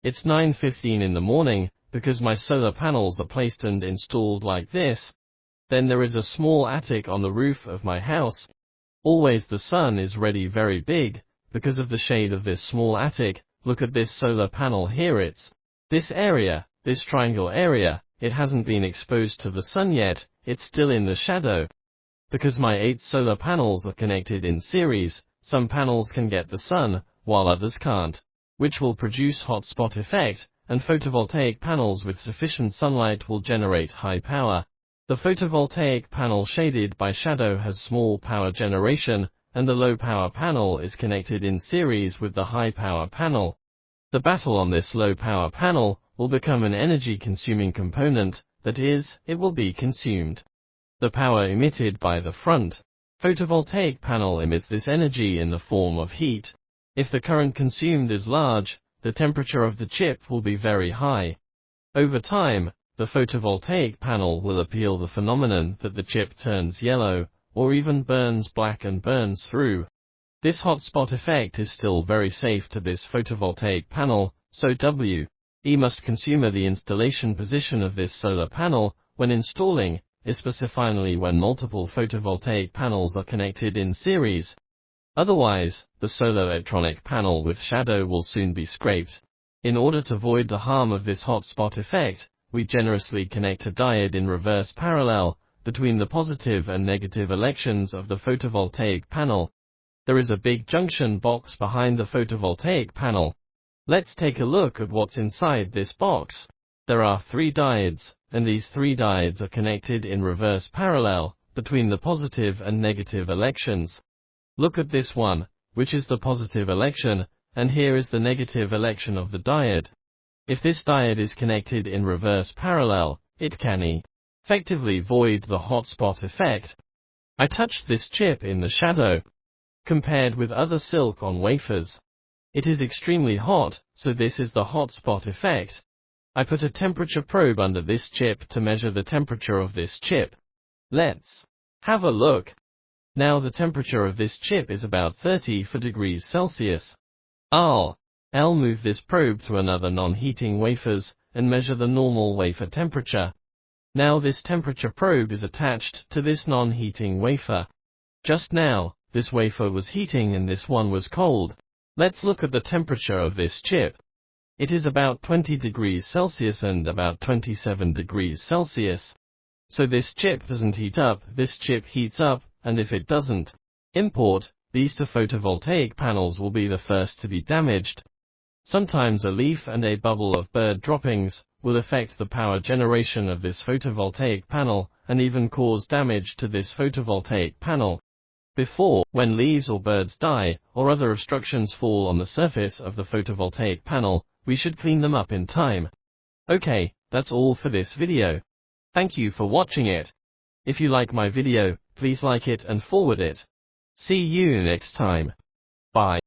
It's 9:15 in the morning, because my solar panels are placed and installed like this. Then there is a small attic on the roof of my house. Always the sun is ready very big, because of the shade of this small attic. Look at this solar panel here. This area, this triangle area, it hasn't been exposed to the sun yet, it's still in the shadow. Because my 8 solar panels are connected in series, some panels can get the sun, while others can't, which will produce hot spot effect, and photovoltaic panels with sufficient sunlight will generate high power. The photovoltaic panel shaded by shadow has small power generation, and the low power panel is connected in series with the high power panel. The battle on this low power panel will become an energy consuming component, that is, it will be consumed. The power emitted by the front photovoltaic panel emits this energy in the form of heat. If the current consumed is large, the temperature of the chip will be very high. Over time, the photovoltaic panel will appeal the phenomenon that the chip turns yellow, or even burns black and burns through. This hot spot effect is still very safe to this photovoltaic panel, so WE must consume the installation position of this solar panel when installing, especially when multiple photovoltaic panels are connected in series. Otherwise, the solar electronic panel with shadow will soon be scraped. In order to avoid the harm of this hot spot effect, we generously connect a diode in reverse parallel between the positive and negative elections of the photovoltaic panel. There is a big junction box behind the photovoltaic panel. Let's take a look at what's inside this box. There are 3 diodes, and these 3 diodes are connected in reverse parallel between the positive and negative elections. Look at this one, which is the positive election, and here is the negative election of the diode. If this diode is connected in reverse parallel, it can effectively void the hot spot effect. I touched this chip in the shadow. Compared with other silicon wafers, it is extremely hot, so this is the hot spot effect. I put a temperature probe under this chip to measure the temperature of this chip. Let's have a look. Now the temperature of this chip is about 34 degrees Celsius. I'll move this probe to another non-heating wafers and measure the normal wafer temperature. Now this temperature probe is attached to this non-heating wafer. Just now, this wafer was heating and this one was cold. Let's look at the temperature of this chip. It is about 20 degrees Celsius and about 27 degrees Celsius. So this chip doesn't heat up, this chip heats up, and if it doesn't, these 2 photovoltaic panels will be the first to be damaged. Sometimes a leaf and a bubble of bird droppings will affect the power generation of this photovoltaic panel and even cause damage to this photovoltaic panel. Before, when leaves or birds die, or other obstructions fall on the surface of the photovoltaic panel, we should clean them up in time. Okay, that's all for this video. Thank you for watching it. If you like my video, please like it and forward it. See you next time. Bye.